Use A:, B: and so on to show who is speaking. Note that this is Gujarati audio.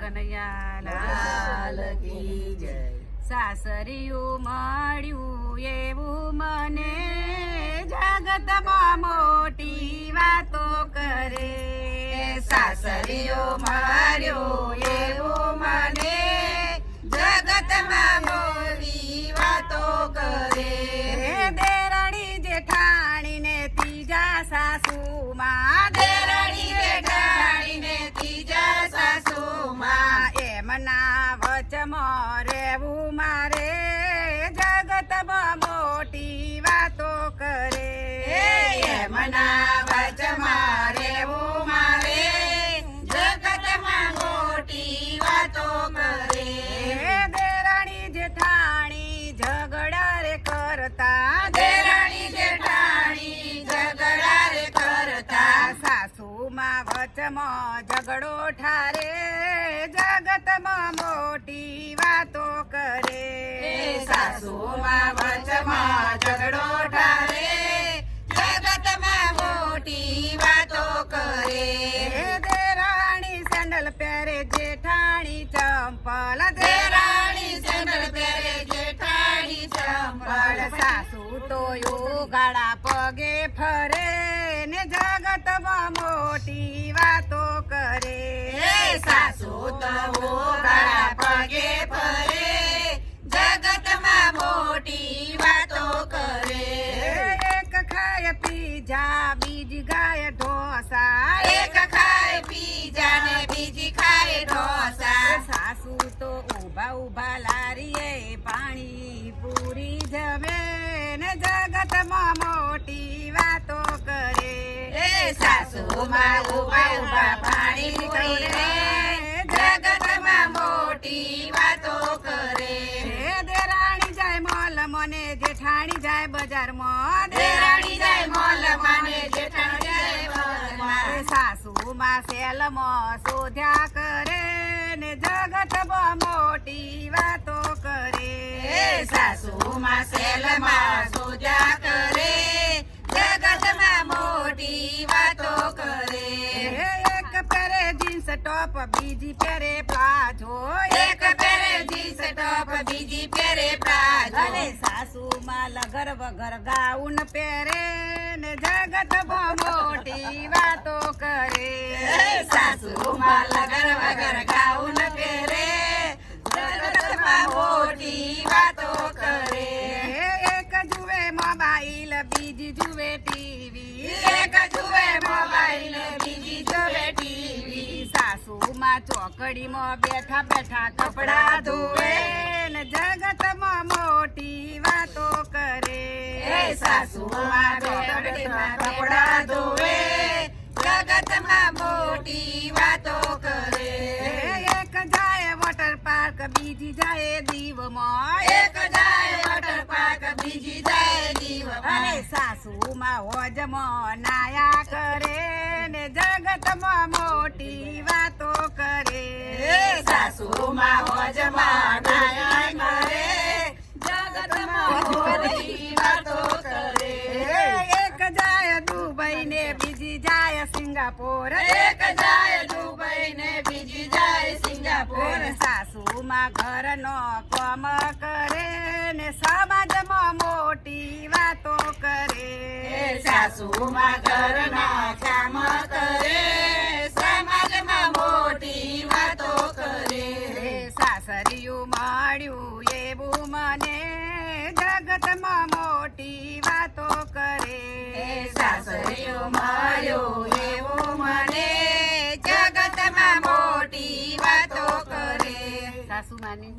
A: કનૈયા
B: લાલ કી જય.
A: સાસરિયું મળ્યું એવું મને જગતમાં મોટી વાતો કરે.
B: સાસરિયું મળ્યું એવું મને જગતમાં મોટી વાતો કરે.
A: દેરાણી જેઠાણી ને ત્રીજા સાસુમાં,
B: દેરાણી જેઠાણી ને ત્રીજા સાસુમાં,
A: એમના વચમાં રહેવું મારે જગતમાં મોટી વાતો કરે.
B: એમના વચમાં રહેવું મારે જગતમાં મોટી વાતો કરે.
A: દેરાણી જેઠાણી ઝઘડા રે કરતા,
B: દેરાણી જેઠાણી ઝઘડા રે કરતા,
A: સાસુમાં વચમાં ઝઘડો ઠારે જગતમાં મોટી વાતો કરે.
B: સાસુમાં વચમાં ઝઘડો ઠારે જગતમાં મોટી વાતો કરે.
A: દેરાણી સેન્ડલ પહેરે જેઠાણી ચંપલ,
B: દેરાણી સેન્ડલ પહેરે જેઠાણી ચંપલ,
A: સાસુ તો ઉગાડા પગે ફરે ને જગતમાં મોટી વાતો કરે.
B: સાસુ તો ઉગાડા પગે ફરે જગતમાં મોટી વાતો કરે.
A: એક ખાય પીઝા બીજી ગાય ઢોસા,
B: એક ખાય પીઝા ને બીજી ખાય ઢોસા,
A: સાસુ તો ઉભા ઉભા લારીએ પાણી પૂરી જમે ને જગતમાં મોટી વાતો કરે.
B: સાસુમાં ઉભા ઉભા પાણી પૂરીને જગતમાં મોટી વાતો કરે.
A: દેરાણી જાય મોલ મને જેઠાણી જાય બજારમાં,
B: દેરાણી જાય મોલ મને જેઠાણી જાય બજારમાં,
A: સાસુમાં સેલમાં શોધ્યા કરે ને જગતમાં મોટી વાતો કરે.
B: સાસુમાં સેલમાં સોજા કરે જગતમાં મોટી વાતો કરે.
A: એક પહેરે જીન્સ ટોપ બીજી પહેરે પ્લાઝો,
B: એક પહેરે જીન્સ ટોપ બીજી પહેરે પ્લાઝો,
A: અને સાસુમાં લગર વગર ગાઉન પહેરે ને જગતમાં મોટી વાતો કરે.
B: સાસુમાં લગર વગર ગાઉન પહેરે જગતમાં મોટી વાતો કરે.
A: એક જુએ મોબાઈલ બીજી જુએ ટીવી,
B: એક જુએ મોબાઈલ બીજી જુએ ટીવી,
A: સાસુમાં ચોકડીમાં બેઠા બેઠા કપડા ધોવે ને જગતમાં મોટી વાતો કરે.
B: સાસુમાં ચોકડીમાં કપડા ધોવે જગતમાં મોટી વાતો કરે.
A: એક જાય વોટર પાર્ક બીજી જાય દીવમાં,
B: એક જાય વોટર પાર્ક બીજી જાય દીવમાં,
A: અને સાસુમાં હોજમાં નાયા કરે ને જગતમાં મોટી વાતો કરે.
B: સાસુમાં હોજમાં નાયા કરે જગતમાં મોટી વાતો કરે.
A: એક જાય દુબઈ ને બીજી જાય સિંગાપોર,
B: એક જાય દુબઈ ને બીજી જાય સિંગાપોર,
A: સાસુમાં ઘરનો કામ કરે ને સમાજમાં મોટી વાતો કરે.
B: સાસુમાં ઘરના કામ કરે સમાજમાં મોટી વાતો કરે.
A: સાસરિયું મળ્યું એવું મને જગતમાં મોટી વાતો કરે.
B: સાસરિયું મળ્યું એવું મને જગતમાં મોટી વાતો કરે.
A: સાસુ માની